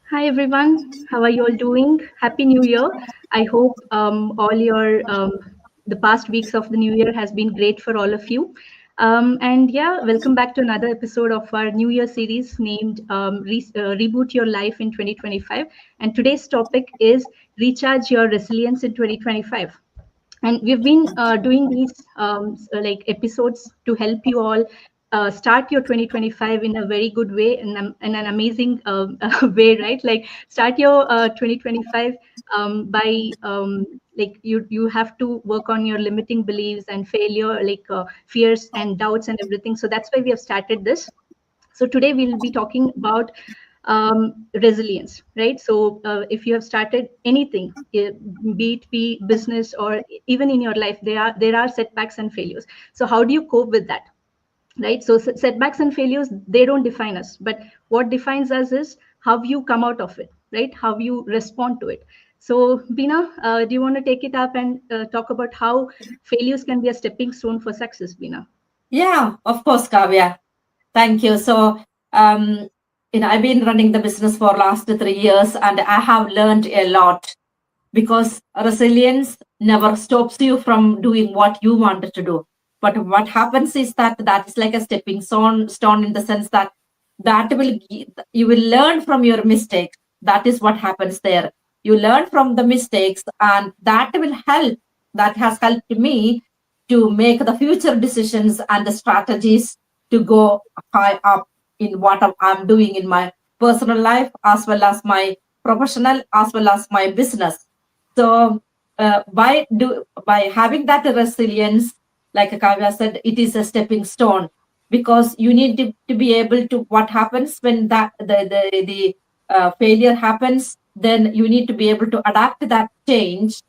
Hi everyone, how are you all doing? Happy New Year. I hope all your the past weeks of the New Year has been great for all of you. And yeah, welcome back to another episode of our New Year series named Reboot Your Life in 2025. And today's topic is Recharge Your Resilience in 2025. And we've been doing these like episodes to help you all start your 2025 in a very good way and in an amazing way, right? Like start your 2025 by like you have to work on your limiting beliefs and failure, like fears and doubts and everything. So that's why we have started this. So today we'll be talking about resilience, right? So if you have started anything, be it be business or even in your life, there are setbacks and failures. So how do you cope with that, right? So setbacks and failures, they don't define us, but what defines us is how you come out of it, right? How you respond to it. So Beena, do you want to take it up and talk about how failures can be a stepping stone for success, Beena? Yeah, of course, Kavya. Thank you. Um, I've been running the business for last 3 years, and I have learned a lot because resilience never stops you from doing what you wanted to do. But what happens is that is like a stepping stone in the sense that you will learn from your mistakes. That is what happens there. You learn from the mistakes, and that will help. That has helped me to make the future decisions and the strategies to go high up in what I'm doing in my personal life as well as my professional as well as my business. So by having that resilience, like Kavya said, it is a stepping stone because you need to be able to what happens when the failure happens. Then you need to be able to adapt to that change,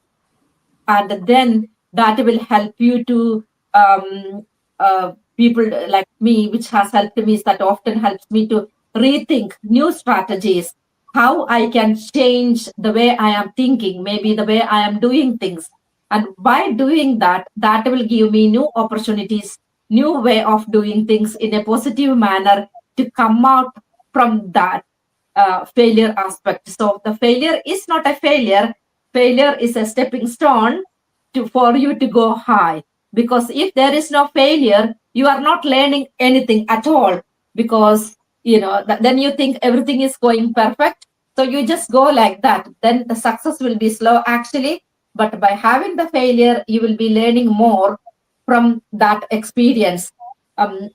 and then that will help you to people like me, which has helped me, is that often helps me to rethink new strategies, how I can change the way I am thinking, maybe the way I am doing things. And by doing that, that will give me new opportunities, new way of doing things in a positive manner to come out from that failure aspect. So the failure is not a failure. Failure is a stepping stone for you to go high. Because if there is no failure, you are not learning anything at all. Because then you think everything is going perfect. So you just go like that. Then the success will be slow actually. But by having the failure, you will be learning more from that experience. Um,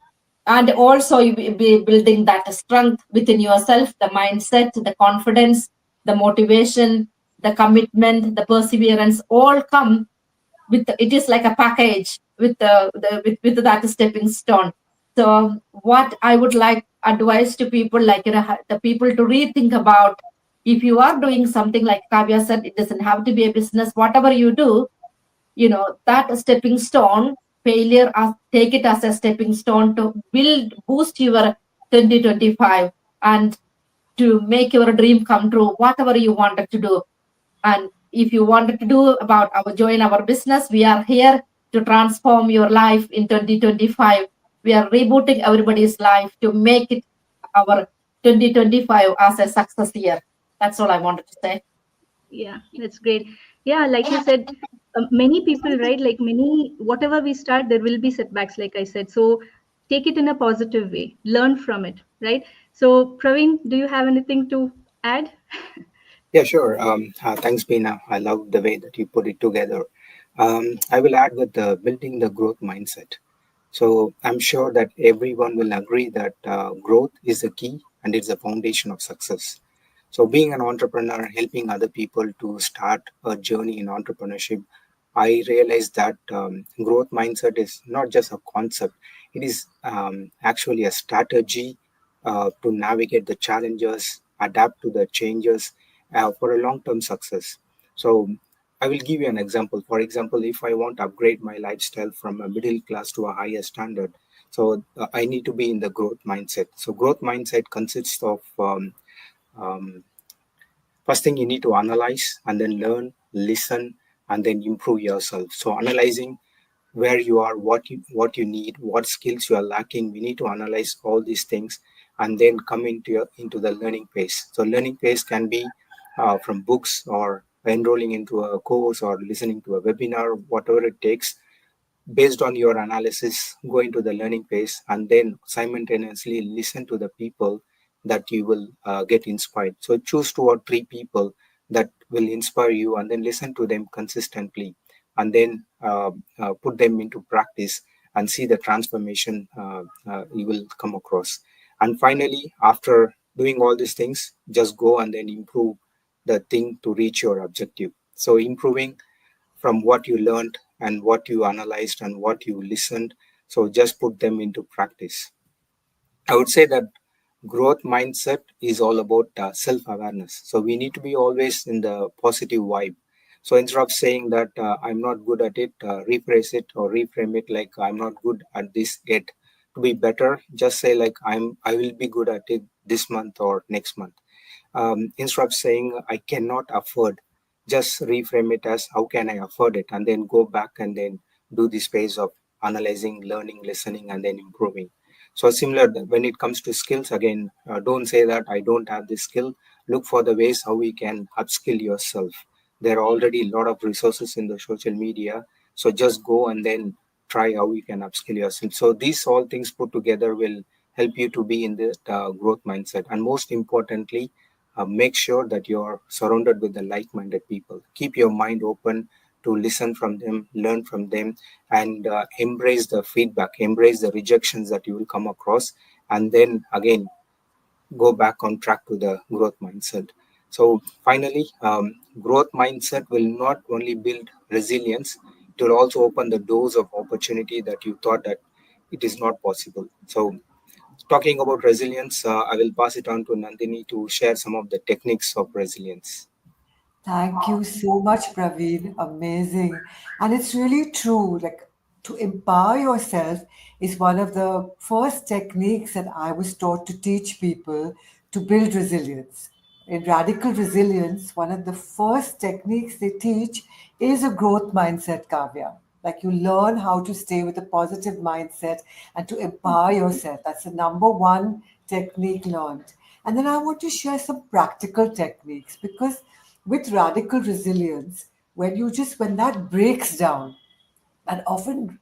and also you will be building that strength within yourself, the mindset, the confidence, the motivation, the commitment, the perseverance all come with it is like a package with with that stepping stone. So what I would like advice to people, like the people to rethink about, if you are doing something like Kavya said, it doesn't have to be a business. Whatever you do, that stepping stone, failure as take it as a stepping stone to build boost your 2025 and to make your dream come true, whatever you wanted to do. And if you wanted to do about our join our business, we are here to transform your life in 2025. We are rebooting everybody's life to make it our 2025 as a success year. That's all I wanted to say. Yeah, that's great. Yeah, like you said, many people, right? Like many, whatever we start, there will be setbacks, like I said. So take it in a positive way, learn from it, right? So, Praveen, do you have anything to add? Yeah, sure. Thanks, Beena. I love the way that you put it together. I will add with building the growth mindset. So I'm sure that everyone will agree that growth is the key and it's the foundation of success. So being an entrepreneur, helping other people to start a journey in entrepreneurship, I realized that growth mindset is not just a concept; it is actually a strategy to navigate the challenges, adapt to the changes for a long-term success. So I will give you an example. For example, if I want to upgrade my lifestyle from a middle class to a higher standard, so I need to be in the growth mindset. So growth mindset consists of um, first thing, you need to analyze and then learn, listen, and then improve yourself. So analyzing where you are, what you need, what skills you are lacking. We need to analyze all these things and then come into the learning phase. So learning phase can be from books or enrolling into a course or listening to a webinar, whatever it takes. Based on your analysis, go into the learning phase and then simultaneously listen to the people that you will get inspired. So choose 2 or 3 people that will inspire you and then listen to them consistently, and then put them into practice and see the transformation you will come across. And finally, after doing all these things, just go and then improve the thing to reach your objective. So improving from what you learned and what you analyzed and what you listened. So just put them into practice. I would say that growth mindset is all about self awareness. So we need to be always in the positive vibe. So instead of saying that I'm not good at it, rephrase it or reframe it like I'm not good at this yet. To be better, just say like I will be good at it this month or next month. Instead of saying I cannot afford, just reframe it as how can I afford it, and then go back and then do this phase of analyzing, learning, listening, and then improving. So similar when it comes to skills, again, don't say that I don't have this skill. Look for the ways how we can upskill yourself. There are already a lot of resources in the social media, so just go and then try how you can upskill yourself. So these all things put together will help you to be in the growth mindset. And most importantly, make sure that you're surrounded with the like-minded people. Keep your mind open to listen from them, learn from them, and embrace the feedback, embrace the rejections that you will come across, and then again go back on track to the growth mindset. So finally, growth mindset will not only build resilience, it will also open the doors of opportunity that you thought that it is not possible. So talking about resilience, I will pass it on to Nandini to share some of the techniques of resilience. Thank you so much, Praveen. Amazing. And it's really true. Like, to empower yourself is one of the first techniques that I was taught to teach people to build resilience. In radical resilience, one of the first techniques they teach is a growth mindset, Kavya. Like, you learn how to stay with a positive mindset and to empower yourself. That's the number one technique learned. And then I want to share some practical techniques because with radical resilience, when that breaks down, and often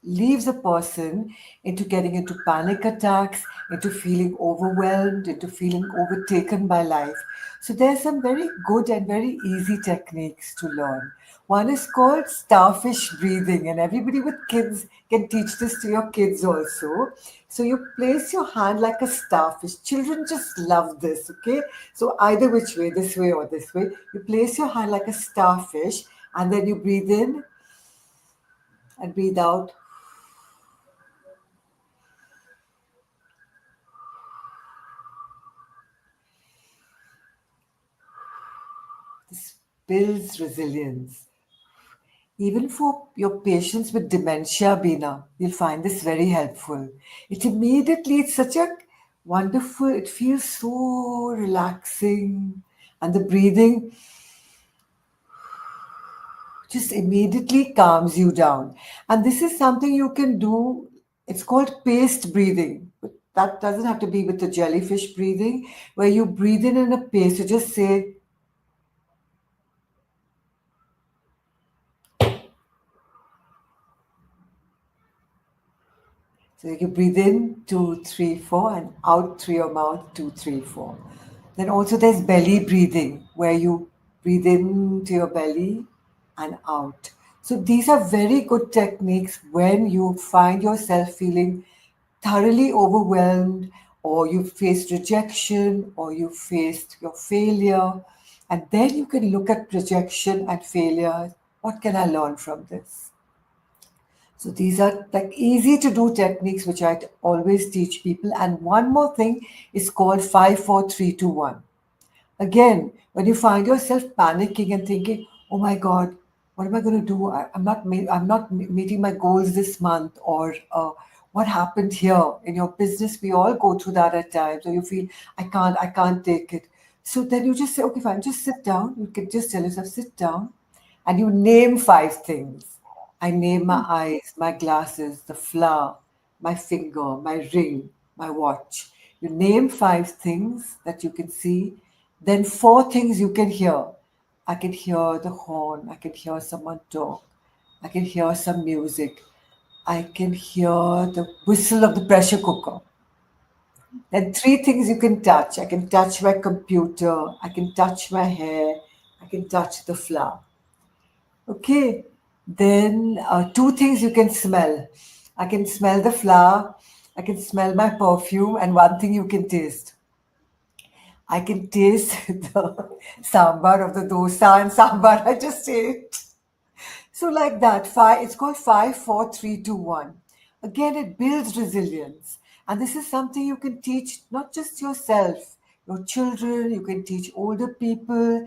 leaves a person into getting into panic attacks, into feeling overwhelmed, into feeling overtaken by life. So there's some very good and very easy techniques to learn. One is called starfish breathing, and everybody with kids can teach this to your kids also. So you place your hand like a starfish. Children just love this, okay? So either which way, this way or this way, you place your hand like a starfish, and then you breathe in and breathe out. This builds resilience. Even for your patients with dementia, Beena, you'll find this very helpful. It's such a wonderful, it feels so relaxing. And the breathing just immediately calms you down. And this is something you can do. It's called paced breathing. But that doesn't have to be with the jellyfish breathing, where you breathe in a pace. You just say, so you breathe in 2, 3, 4 and out through your mouth 2, 3, 4. Then also there's belly breathing where you breathe into your belly and out. So these are very good techniques when you find yourself feeling thoroughly overwhelmed, or you faced rejection, or you faced your failure. And then you can look at rejection and failure. What can I learn from this? So these are like easy to do techniques which I always teach people. And one more thing is called 5, 4, 3, 2, 1. Again, when you find yourself panicking and thinking, "Oh my God, what am I going to do? I'm not meeting my goals this month," or what happened here in your business? We all go through that at times. Or you feel, I can't take it." So then you just say, "Okay, fine, just sit down." You can just tell yourself, "Sit down," and you name 5 things. I name my eyes, my glasses, the flower, my finger, my ring, my watch. You name 5 things that you can see, then 4 things you can hear. I can hear the horn, I can hear someone talk, I can hear some music, I can hear the whistle of the pressure cooker. Then 3 things you can touch. I can touch my computer, I can touch my hair, I can touch the flower. Okay. Then 2 things you can smell. I can smell the flower, I can smell my perfume, and one thing you can taste. I can taste the sambar of the dosa and sambar I just ate. So, like that, five, it's called 5, 4, 3, 2, 1. Again, it builds resilience. And this is something you can teach not just yourself, your children, you can teach older people,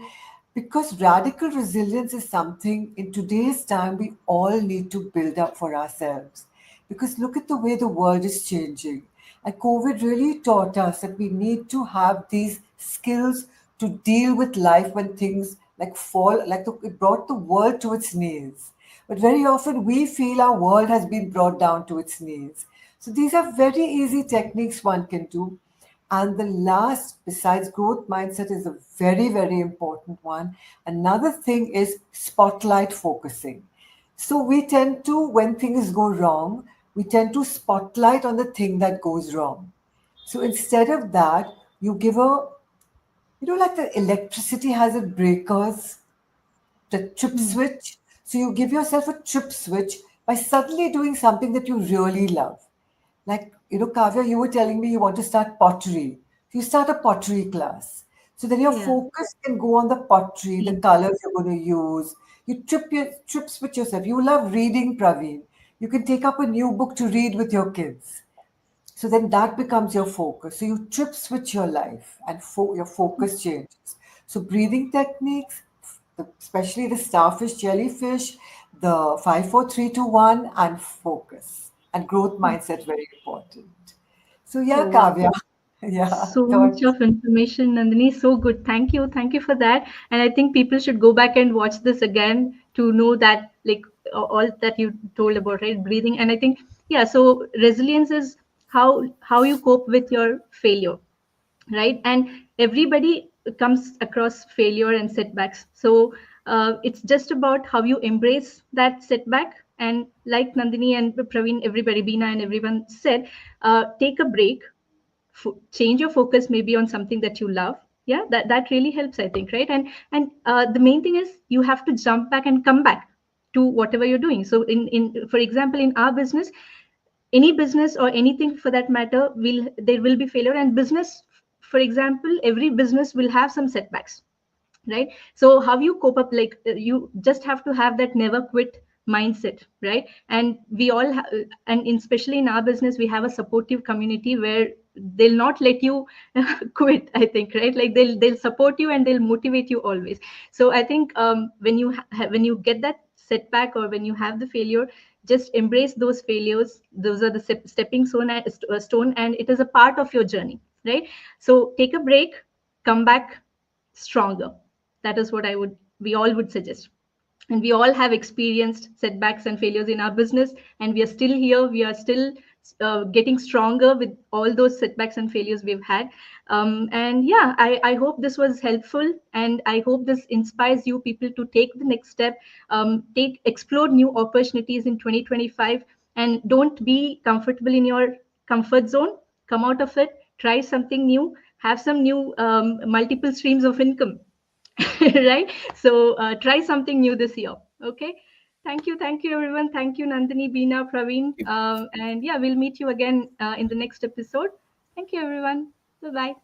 because radical resilience is something in today's time we all need to build up for ourselves. Because look at the way the world is changing. And COVID really taught us that we need to have these skills to deal with life when things like fall, it brought the world to its knees. But very often we feel our world has been brought down to its knees. So these are very easy techniques one can do. And the last, besides growth mindset, is a very, very important one. Another thing is spotlight focusing. So we tend to, when things go wrong, we tend to spotlight on the thing that goes wrong. So instead of that, you give a, like the electricity has its breakers, the trip Hmm. switch. So you give yourself a trip switch by suddenly doing something that you really love. Like, Kavya, you were telling me you want to start pottery. You start a pottery class. So then your Yeah. focus can go on the pottery, the Theme. colors you're going to use. You trip switch yourself. You love reading, Praveen. You can take up a new book to read with your kids. So then that becomes your focus. So you trip switch your life and your focus changes. So breathing techniques, especially the starfish, jellyfish, the 5, 4, 3, 2, 1, and focus and growth mindset very important. So yeah, Oh, Kavya. Yeah. so much of information, Nandini. So good. Thank you. Thank you for that. And I think people should go back and watch this again to know that, like, all that you told about, right? Breathing. And I think, yeah, so resilience is how you cope with your failure, right? And everybody comes across failure and setbacks. So it's just about how you embrace that setback. And like Nandini and Praveen, everybody, Beena and everyone said, take a break, change your focus maybe on something that you love. Yeah, that really helps, I think, right? And the main thing is you have to jump back and come back to whatever you're doing. So in for example, in our business, any business or anything for that matter, will there will be failure. And business, for example, every business will have some setbacks, right? So how you cope up, like, you just have to have that never quit mindset, right? And we all and especially in our business, we have a supportive community where they'll not let you quit, I think, right? Like they'll support you and they'll motivate you always. So I think when you when you get that setback or when you have the failure, just embrace those failures. Those are the stepping stone, and it is a part of your journey, right? So take a break, come back stronger. That is what we all would suggest. And we all have experienced setbacks and failures in our business, and we are still here. We are still getting stronger with all those setbacks and failures we've had. And yeah, I hope this was helpful, and I hope this inspires you people to take the next step, explore new opportunities in 2025, and don't be comfortable in your comfort zone. Come out of it, try something new, have some new multiple streams of income. Right? So try something new this year. Okay. Thank you, everyone. Thank you, Nandini, Beena, Praveen. And yeah, we'll meet you again in the next episode. Thank you, everyone. Bye bye.